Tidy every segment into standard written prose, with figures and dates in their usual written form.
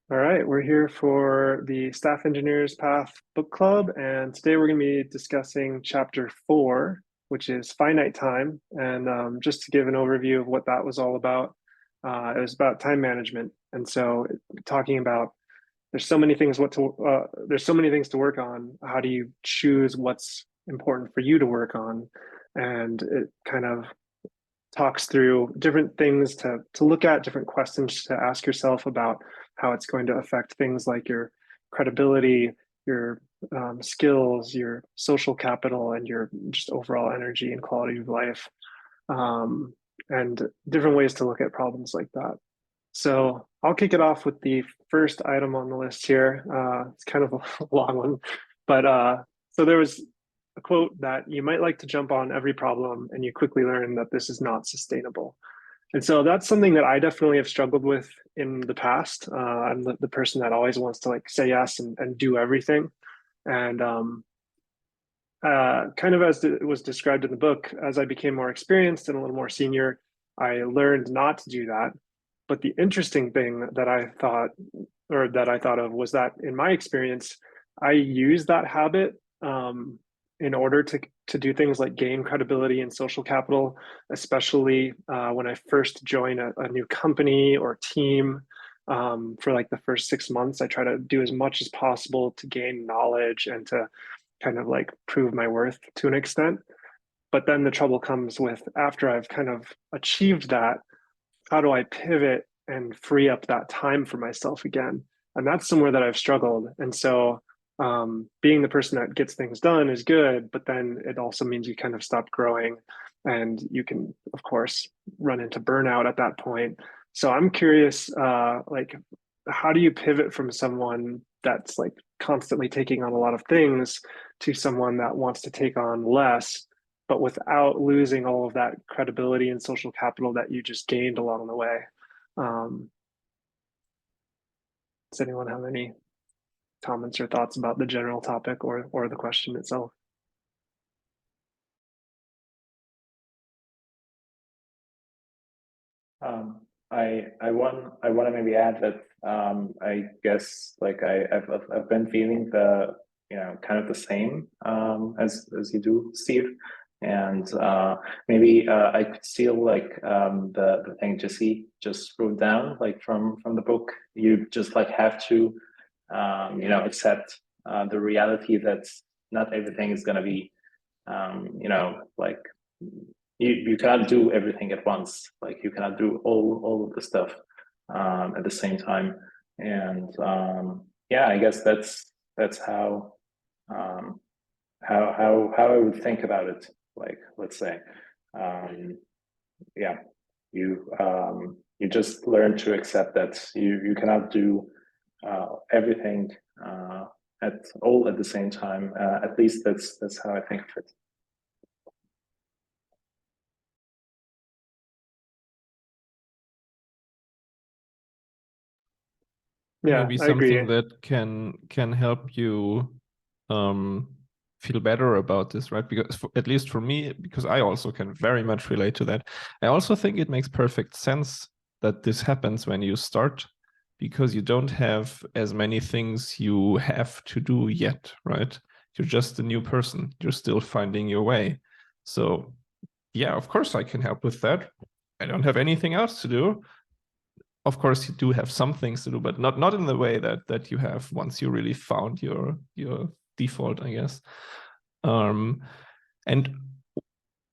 All right, we're here for the Staff Engineers Path Book Club, and today we're going to be discussing chapter 4, which is finite time. And just to give an overview of what that was all about, it was about time management. And so, talking about there's so many things to work on. How do you choose what's important for you to work on? And it kind of talks through different things to look at, different questions to ask yourself about how it's going to affect things like your credibility, your skills, your social capital, and your just overall energy and quality of life, and different ways to look at problems like that. So I'll kick it off with the first item on the list here. It's kind of a long one, but so there was a quote that you might like to jump on every problem and you quickly learn that this is not sustainable. And so that's something that I definitely have struggled with in the past. I'm the person that always wants to like say yes and do everything. And kind of as it was described in the book, as I became more experienced and a little more senior, I learned not to do that. But the interesting thing that I thought, or that I thought of, was that in my experience, I used that habit in order to do things like gain credibility and social capital, especially when I first join a new company or team. For like the first 6 months, I try to do as much as possible to gain knowledge and to kind of like prove my worth to an extent. But then the trouble comes with after I've kind of achieved that, how do I pivot and free up that time for myself again? And that's somewhere that I've struggled. And so being the person that gets things done is good, but then it also means you kind of stop growing and you can, of course, run into burnout at that point. So I'm curious, like, how do you pivot from someone that's like constantly taking on a lot of things to someone that wants to take on less, but without losing all of that credibility and social capital that you just gained along the way? Um, does anyone have any comments or thoughts about the general topic or the question itself? I want to maybe add that I guess like I've been feeling the kind of the same as you do, Steve, and maybe I could steal like the thing Jesse just wrote down like from the book. You just like have to accept the reality that not everything is going to be like you cannot do everything at once. Like you cannot do all of the stuff at the same time. And yeah, I guess that's um, how I would think about it. Like let's say, um, yeah, you just learn to accept that you cannot do everything at the same time. At least that's how I think of it. Yeah, Maybe I agree. something that can help you um, feel better about this, right? Because at least for me, because I also can very much relate to that. I also think it makes perfect sense that this happens when you start, because you don't have as many things you have to do yet, right? You're just a new person. You're still finding your way. So yeah, of course I can help with that. I don't have anything else to do. Of course you do have some things to do, but not in the way that you have once you really found your default, I guess. And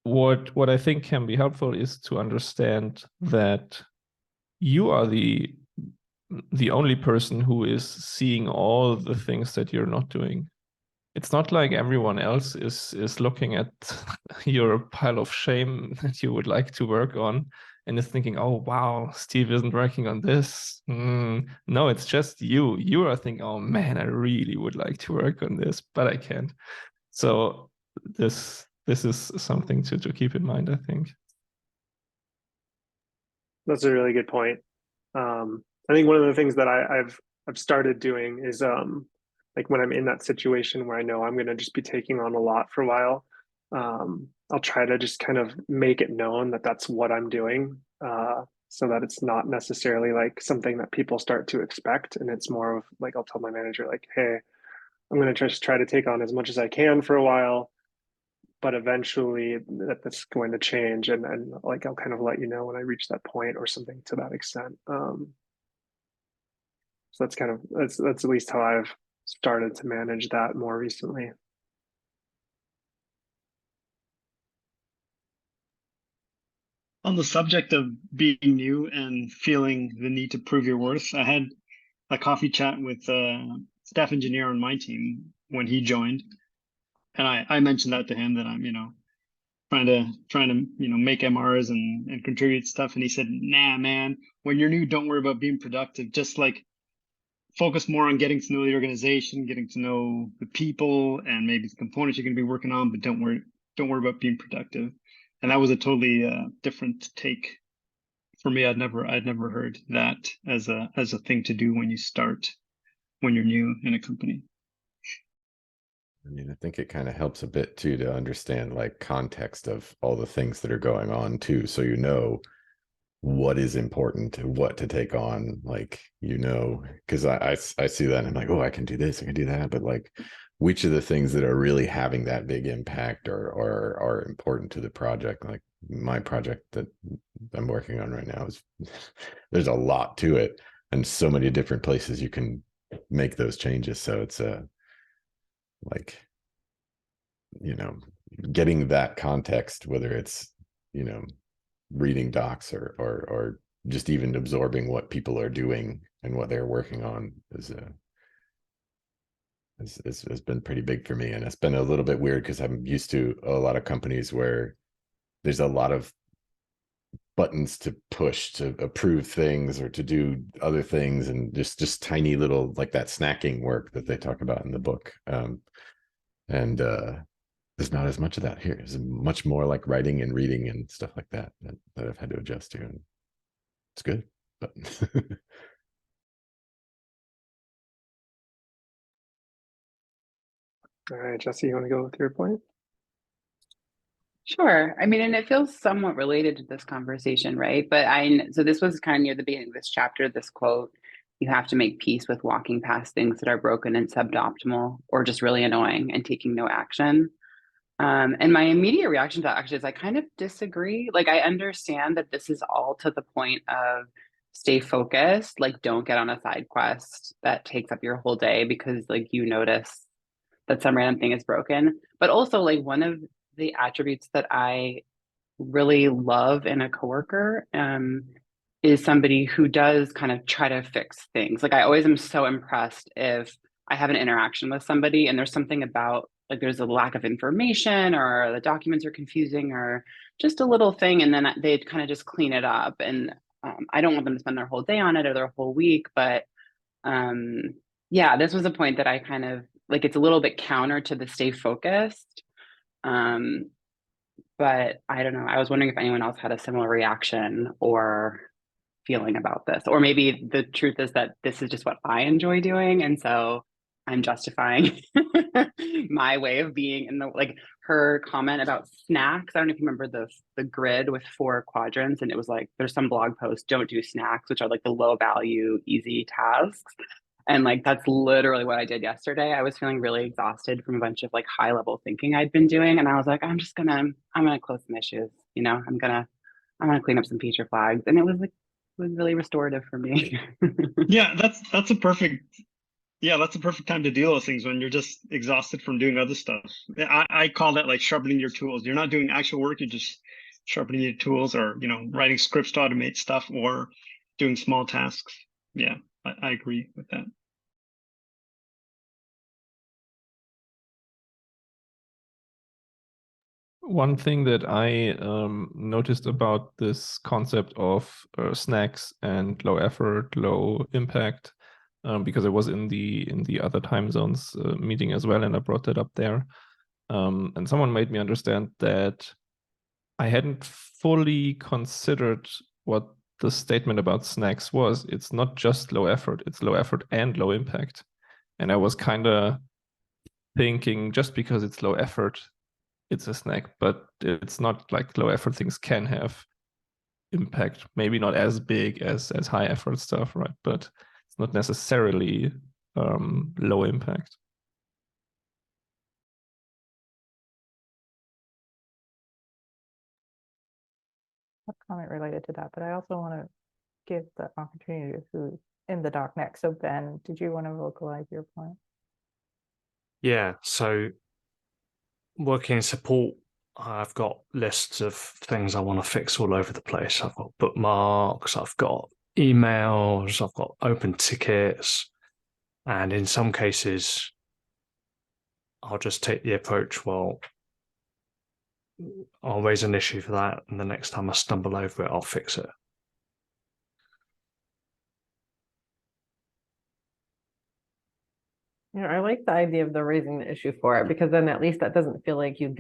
what I think can be helpful is to understand that you are the only person who is seeing all the things that you're not doing. It's not like everyone else is looking at your pile of shame that you would like to work on and is thinking, oh, wow, Steve isn't working on this. No, it's just you. You are thinking, oh, man, I really would like to work on this, but I can't. So this is something to keep in mind, I think. That's a really good point. I think one of the things that I've started doing is like when I'm in that situation where I know I'm going to just be taking on a lot for a while, I'll try to just kind of make it known that that's what I'm doing. so that it's not necessarily like something that people start to expect. And it's more of like, I'll tell my manager like, hey, I'm going to just try to take on as much as I can for a while, but eventually that's going to change. And like, I'll kind of let you know when I reach that point or something to that extent. So that's kind of, that's at least how I've started to manage that more recently. On the subject of being new and feeling the need to prove your worth, I had a coffee chat with a staff engineer on my team when he joined. And I mentioned that to him, that I'm, trying to, make MRs and contribute stuff. And he said, nah, man, when you're new, don't worry about being productive. Just like focus more on getting to know the organization, getting to know the people and maybe the components you're going to be working on, but don't worry about being productive. And that was a totally different take for me. I'd never heard that as a thing to do when you're new in a company. I mean, I think it kind of helps a bit too to understand like context of all the things that are going on too. So you know what is important, what to take on, like, because I see that and I'm like, oh, I can do this, I can do that. But like, which of the things that are really having that big impact or are important to the project? Like my project that I'm working on right now is there's a lot to it and so many different places you can make those changes. So it's like, getting that context, whether it's, reading docs or just even absorbing what people are doing and what they're working on has been pretty big for me. And it's been a little bit weird because I'm used to a lot of companies where there's a lot of buttons to push to approve things or to do other things, and just tiny little, like that snacking work that they talk about in the book. There's not as much of that here. It's much more like writing and reading and stuff like that I've had to adjust to, and it's good. But All right, Jesse, you want to go with your point? Sure. I mean, and it feels somewhat related to this conversation, right? But so this was kind of near the beginning of this chapter, this quote: you have to make peace with walking past things that are broken and suboptimal or just really annoying and taking no action. And my immediate reaction to that actually is I kind of disagree. Like, I understand that this is all to the point of stay focused, like don't get on a side quest that takes up your whole day because like you notice that some random thing is broken. But also, like, one of the attributes that I really love in a coworker is somebody who does kind of try to fix things. Like, I always am so impressed if I have an interaction with somebody and there's something about, like, there's a lack of information or the documents are confusing or just a little thing, and then they kind of just clean it up. And I don't want them to spend their whole day on it or their whole week, but yeah, this was a point that I kind of like, it's a little bit counter to the stay focused. But I don't know. I was wondering if anyone else had a similar reaction or feeling about this, or maybe the truth is that this is just what I enjoy doing, and so I'm justifying my way of being in the, like, her comment about snacks. I don't know if you remember the grid with 4 quadrants, and it was like, there's some blog post, don't do snacks, which are like the low value, easy tasks. And like, that's literally what I did yesterday. I was feeling really exhausted from a bunch of like high level thinking I'd been doing. And I was like, I'm gonna close some issues, I'm gonna clean up some feature flags. And it was like, it was really restorative for me. Yeah, that's a perfect time to deal with things when you're just exhausted from doing other stuff. I call that like sharpening your tools. You're not doing actual work, you're just sharpening your tools, or writing scripts to automate stuff or doing small tasks. Yeah, I agree with that. One thing that I noticed about this concept of snacks and low effort, low impact, because I was in the other time zones meeting as well, and I brought that up there. And someone made me understand that I hadn't fully considered what the statement about snacks was. It's not just low effort, it's low effort and low impact. And I was kind of thinking just because it's low effort, it's a snack, but it's not like low effort things can have impact. Maybe not as big as high effort stuff, right? But it's not necessarily low impact. A comment related to that, but I also want to give the opportunity to who's in the doc next. So Ben, did you want to vocalize your point? Yeah, so working in support, I've got lists of things I want to fix all over the place. I've got bookmarks, I've got emails, I've got open tickets, and in some cases, I'll just take the approach, well, I'll raise an issue for that, and the next time I stumble over it, I'll fix it. Yeah, I like the idea of the raising the issue for it, because then at least that doesn't feel like you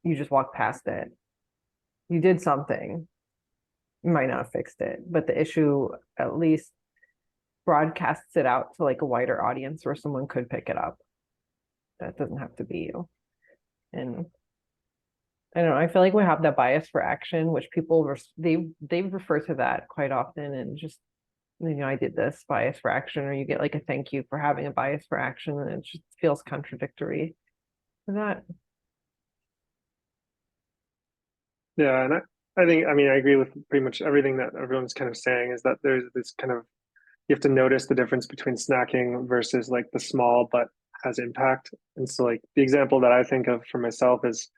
just walked past it. You did something. You might not have fixed it, but the issue at least broadcasts it out to like a wider audience where someone could pick it up. That doesn't have to be you. And I don't know, I feel like we have that bias for action, which people they refer to that quite often, and just, I did this bias for action, or you get like a thank you for having a bias for action, and it just feels contradictory to that. Yeah, and I think, I mean, I agree with pretty much everything that everyone's kind of saying, is that there's this kind of, you have to notice the difference between snacking versus like the small but has impact. And so like the example that I think of for myself is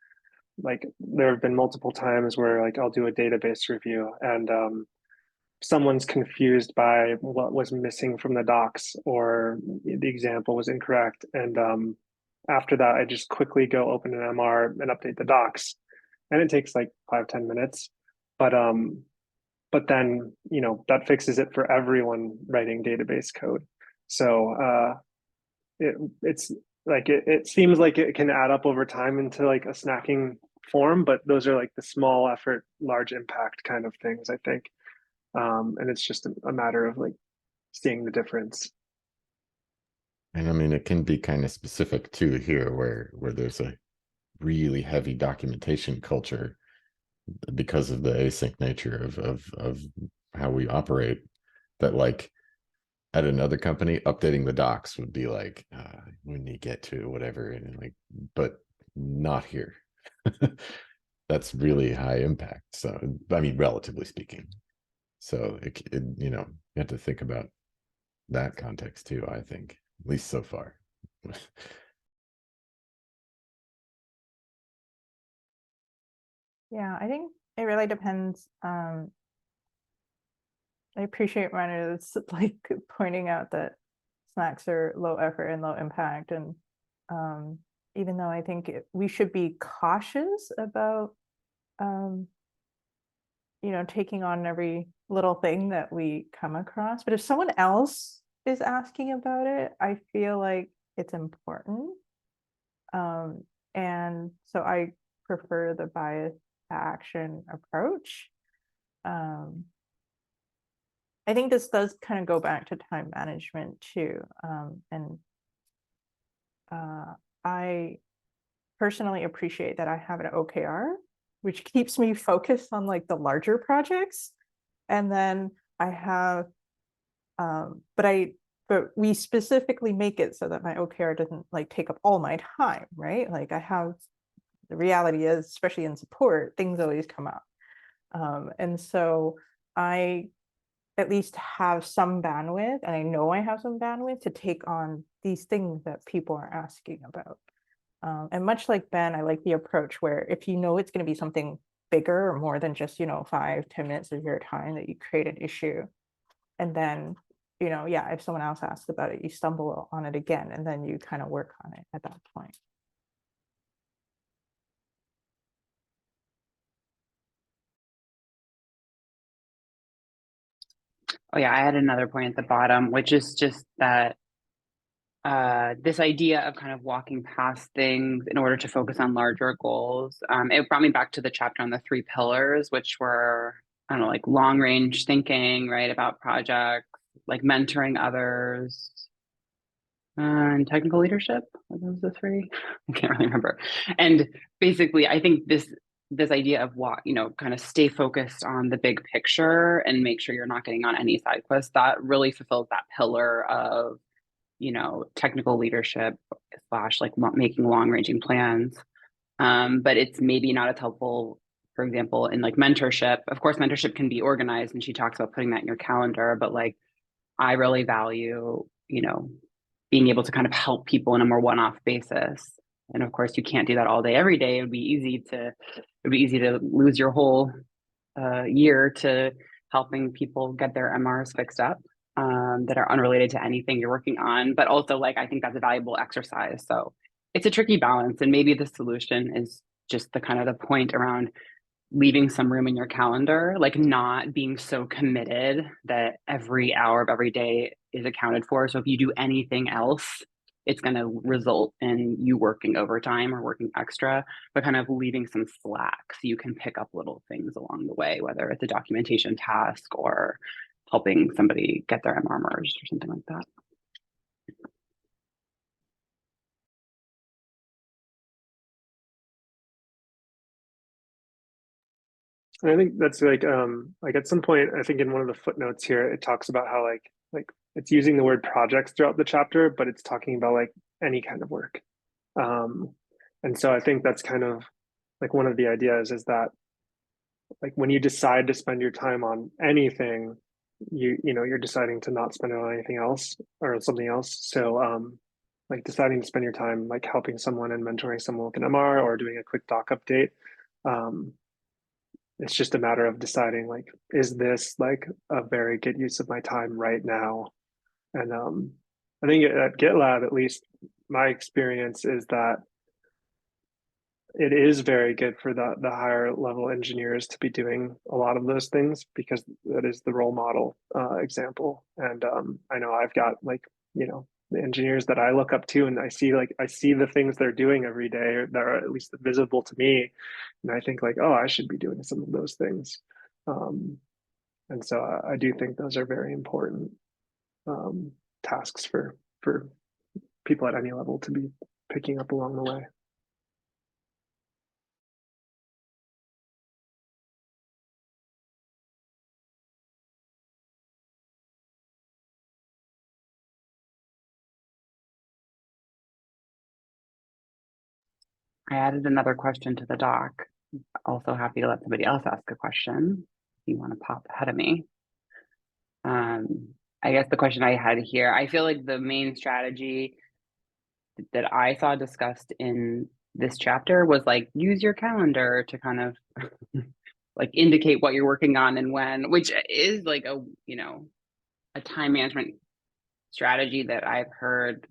like, there have been multiple times where like I'll do a database review and someone's confused by what was missing from the docs, or the example was incorrect. And after that, I just quickly go open an MR and update the docs. And it takes like 5-10 minutes. But then, that fixes it for everyone writing database code. So it's like, it seems like it can add up over time into like a snacking form, but those are like the small effort, large impact kind of things, I think. And it's just a matter of like seeing the difference. And I mean, it can be kind of specific too here, where there's a really heavy documentation culture because of the async nature of how we operate, that like at another company, updating the docs would be like, when you get to whatever, and like, but not here. That's really high impact. So, I mean, relatively speaking. So you have to think about that context too, I think, at least so far. Yeah, I think it really depends. I appreciate Rena's like pointing out that snacks are low effort and low impact. And even though I think we should be cautious about, taking on every little thing that we come across. But if someone else is asking about it, I feel like it's important. And so I prefer the bias action approach. I think this does kind of go back to time management too. And I personally appreciate that I have an OKR, which keeps me focused on like the larger projects. And then I have, but we specifically make it so that my OKR doesn't like take up all my time, right? Like the reality is, especially in support, things always come up. And so I at least have some bandwidth, and I know I have some bandwidth to take on these things that people are asking about. And much like Ben, I like the approach where if you know it's going to be something bigger or more than just, 5-10 minutes of your time, that you create an issue. And then, if someone else asks about it, you stumble on it again, and then you kind of work on it at that point. Oh yeah, I had another point at the bottom, which is just that this idea of kind of walking past things in order to focus on larger goals. It brought me back to the chapter on the 3 pillars, which were, I don't know, like long range thinking, right, about projects, like mentoring others, and technical leadership. Are those the 3? I can't really remember. And basically, I think this this idea of what, kind of stay focused on the big picture and make sure you're not getting on any side quests, that really fulfills that pillar of, technical leadership slash like making long ranging plans. But it's maybe not as helpful, for example, in like mentorship. Of course, mentorship can be organized, and she talks about putting that in your calendar, but like I really value, being able to kind of help people in a more one-off basis. And of course, you can't do that all day, every day. It would be easy to lose your whole year to helping people get their MRs fixed up that are unrelated to anything you're working on. But also, like, I think that's a valuable exercise. So it's a tricky balance. And maybe the solution is just the kind of the point around leaving some room in your calendar, like not being so committed that every hour of every day is accounted for. So if you do anything else, it's going to result in you working overtime or working extra, but kind of leaving some slack so you can pick up little things along the way, whether it's a documentation task or helping somebody get their MR merged or something like that. And I think that's like at some point, I think in one of the footnotes here, it talks about how like it's using the word projects throughout the chapter, but it's talking about like any kind of work. And so I think that's kind of like one of the ideas is that like when you decide to spend your time on anything, you're deciding to not spend it on anything else or something else. So like deciding to spend your time like helping someone and mentoring someone with an MR or doing a quick doc update. It's just a matter of deciding like, is this like a very good use of my time right now? And I think at GitLab, at least my experience is that it is very good for the higher level engineers to be doing a lot of those things because that is the role model example. And I know I've got like, the engineers that I look up to and I see the things they're doing every day that are at least visible to me. And I think like, oh, I should be doing some of those things. And so I do think those are very important tasks for people at any level to be picking up along the way. I added another question to the doc. Also happy to let somebody else ask a question if you want to pop ahead of me. I guess the question I had here, I feel like the main strategy that I saw discussed in this chapter was like use your calendar to kind of like indicate what you're working on and when, which is like a time management strategy that I've heard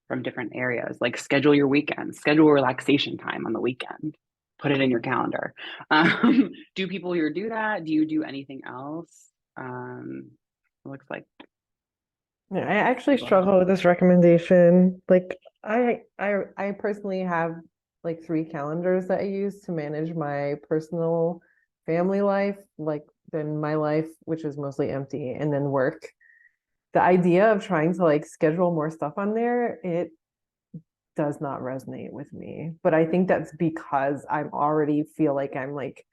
from different areas, like schedule your weekend, schedule relaxation time on the weekend, put it in your calendar. Do people here do that? Do you do anything else? It looks like. Yeah, I actually struggle with this recommendation. Like I personally have like 3 calendars that I use to manage my personal family life, like then my life, which is mostly empty, and then work. The idea of trying to like schedule more stuff on there, it does not resonate with me. But I think that's because I'm already feel like I'm like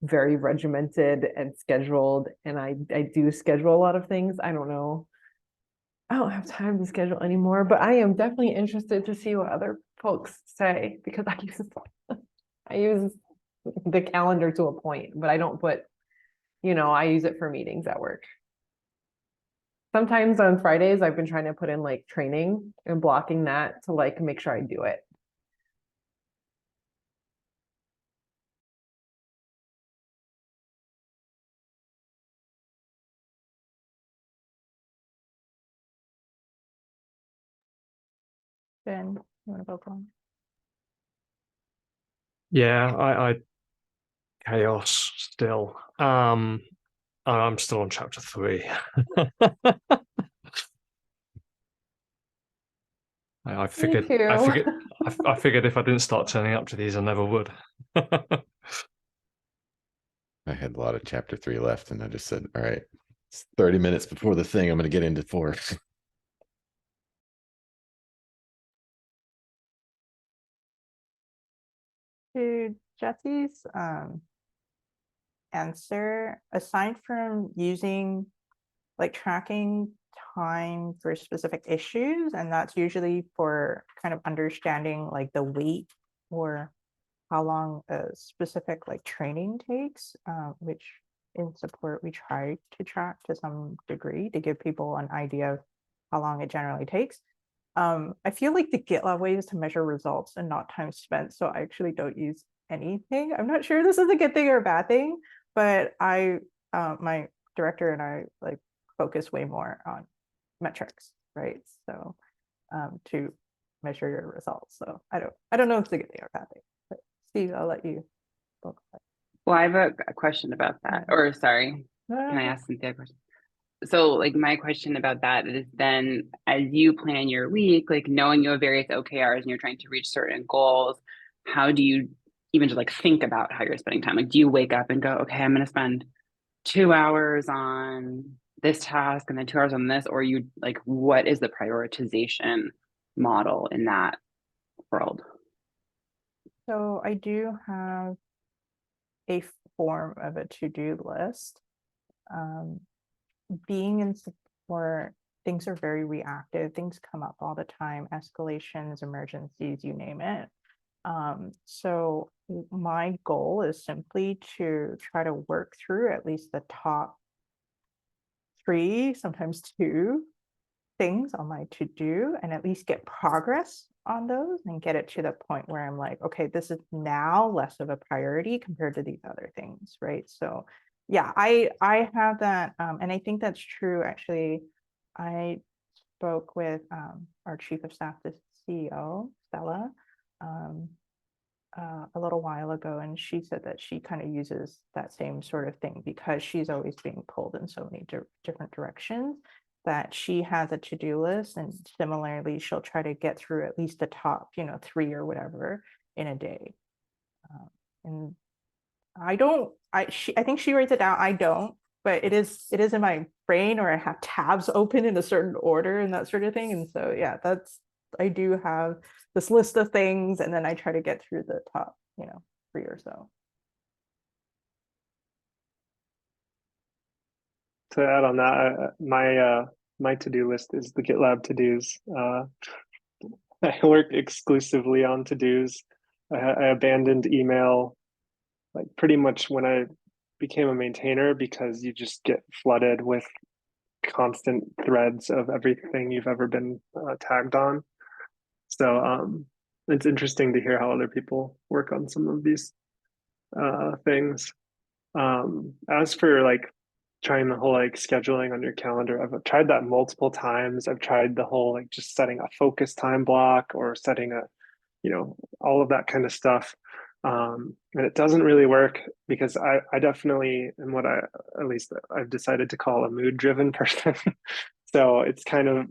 very regimented and scheduled, and I do schedule a lot of things. I don't know. I don't have time to schedule anymore, but I am definitely interested to see what other folks say because I use the calendar to a point, but I don't put, I use it for meetings at work. Sometimes on Fridays, I've been trying to put in like training and blocking that to like make sure I do it. Ben, you want to vote on? Yeah, I chaos still. I'm still on chapter 3. I figured if I didn't start turning up to these, I never would. I had a lot of chapter 3 left, and I just said, all right, it's 30 minutes before the thing. I'm going to get into 4. Did Jesse's answer, aside from using like tracking time for specific issues, and that's usually for kind of understanding like the weight or how long a specific like training takes, which in support we try to track to some degree to give people an idea of how long it generally takes. I feel like the GitLab way is to measure results and not time spent, so I actually don't use anything. I'm not sure this is a good thing or a bad thing, but my director and I like focus way more on metrics, right? So to measure your results. So I don't know if it's a good thing or a bad thing. But Steve, I'll let you talk about Well, I have a question about that. Or sorry, can I it. ask Cynthia a question? So like my question about that is then as you plan your week, like knowing you have various OKRs and you're trying to reach certain goals, how do you even just like think about how you're spending time? Like, do you wake up and go, okay, I'm going to spend 2 hours on this task and then 2 hours on this, or you like, what is the prioritization model in that world? So I do have a form of a to-do list. Being in support, things are very reactive. Things come up all the time, escalations, emergencies, you name it. So my goal is simply to try to work through at least the top 3, sometimes 2 things on my to-do and at least get progress on those and get it to the point where I'm like, okay, this is now less of a priority compared to these other things, right? So yeah, I have that, and I think that's true. Actually, I spoke with our chief of staff, the CEO, Stella, a little while ago, and she said that she kind of uses that same sort of thing because she's always being pulled in so many different directions, that she has a to-do list, and similarly, she'll try to get through at least the top, 3 or whatever in a day. And I think she writes it down. I don't, but it is in my brain, or I have tabs open in a certain order and that sort of thing. And so yeah, I do have this list of things, and then I try to get through the top, 3 or so. To add on that, my to-do list is the GitLab to-dos. I work exclusively on to-dos. I abandoned email like pretty much when I became a maintainer, because you just get flooded with constant threads of everything you've ever been tagged on. So it's interesting to hear how other people work on some of these things. As for like trying the whole like scheduling on your calendar, I've tried that multiple times. I've tried the whole like just setting a focus time block or setting a, all of that kind of stuff. And it doesn't really work because I definitely am what at least I've decided to call a mood driven person. So it's kind of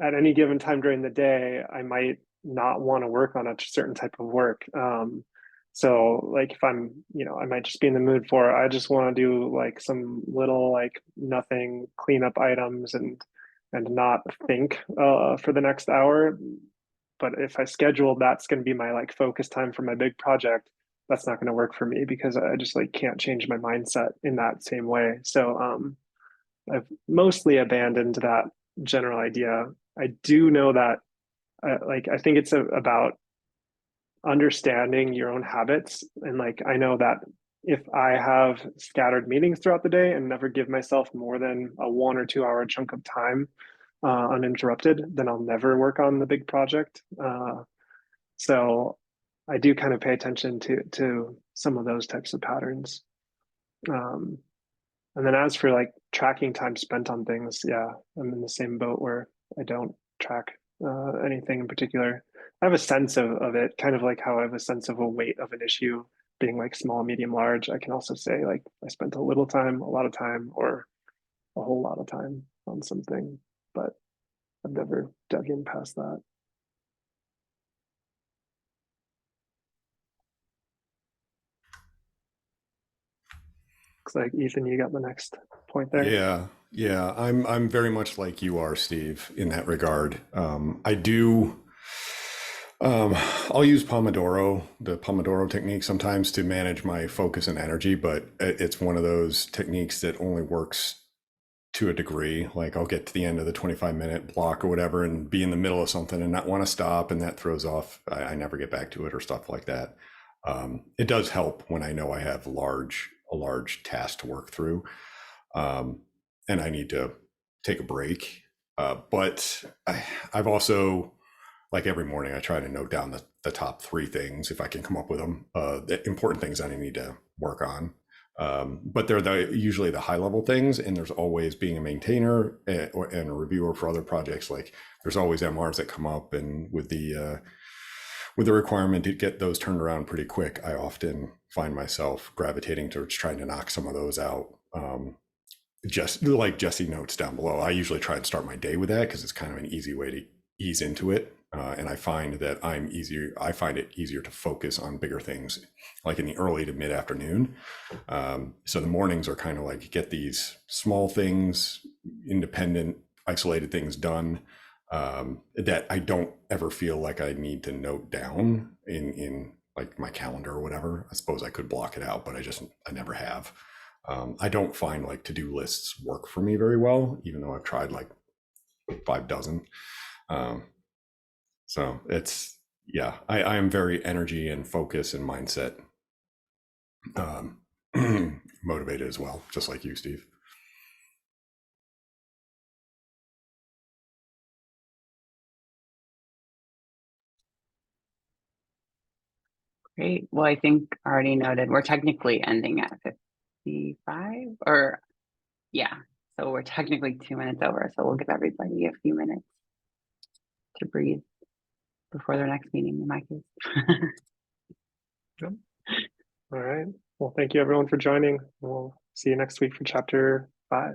at any given time during the day, I might not want to work on a certain type of work. So like if I'm, I might just be in the mood for, I just want to do like some little like nothing cleanup items and not think for the next hour. But if I schedule that's going to be my like focus time for my big project, that's not going to work for me because I just like can't change my mindset in that same way. So I've mostly abandoned that general idea. I do know that I think it's about understanding your own habits. And like, I know that if I have scattered meetings throughout the day and never give myself more than a 1 or 2 hour chunk of time uninterrupted, then I'll never work on the big project. So I do kind of pay attention to some of those types of patterns. And then as for like tracking time spent on things, yeah, I'm in the same boat where I don't track anything in particular. I have a sense of it, kind of like how I have a sense of a weight of an issue being like small, medium, large. I can also say like I spent a little time, a lot of time, or a whole lot of time on something, but I've never dug in past that. Looks like Ethan, you got the next point there. Yeah. I'm very much like you are, Steve, in that regard. I do. I'll use the Pomodoro technique sometimes to manage my focus and energy, but it's one of those techniques that only works to a degree. Like I'll get to the end of the 25-minute block or whatever and be in the middle of something and not want to stop, and that throws off, I never get back to it or stuff like that. It does help when I know I have a large task to work through, and I need to take a break. But I've also, like every morning, I try to note down the top 3 things if I can come up with them, the important things I need to work on. But they're usually the high level things, and there's always, being a maintainer and a reviewer for other projects, like there's always MRs that come up, and with the requirement to get those turned around pretty quick, I often find myself gravitating towards trying to knock some of those out. Just like Jesse notes down below, I usually try and start my day with that because it's kind of an easy way to ease into it. And I find that I find it easier to focus on bigger things, like in the early to mid afternoon. So the mornings are kind of like, get these small things, independent, isolated things done, that I don't ever feel like I need to note down in like my calendar or whatever. I suppose I could block it out, but I never have. I don't find like to-do lists work for me very well, even though I've tried like 5 dozen. So it's, yeah, I am very energy and focus and mindset motivated as well, just like you, Steve. Great. Well, I think already noted, we're technically ending at 55, or yeah. So we're technically 2 minutes over. So we'll give everybody a few minutes to breathe before their next meeting, in my case. All right. Well, thank you everyone for joining. We'll see you next week for chapter 5.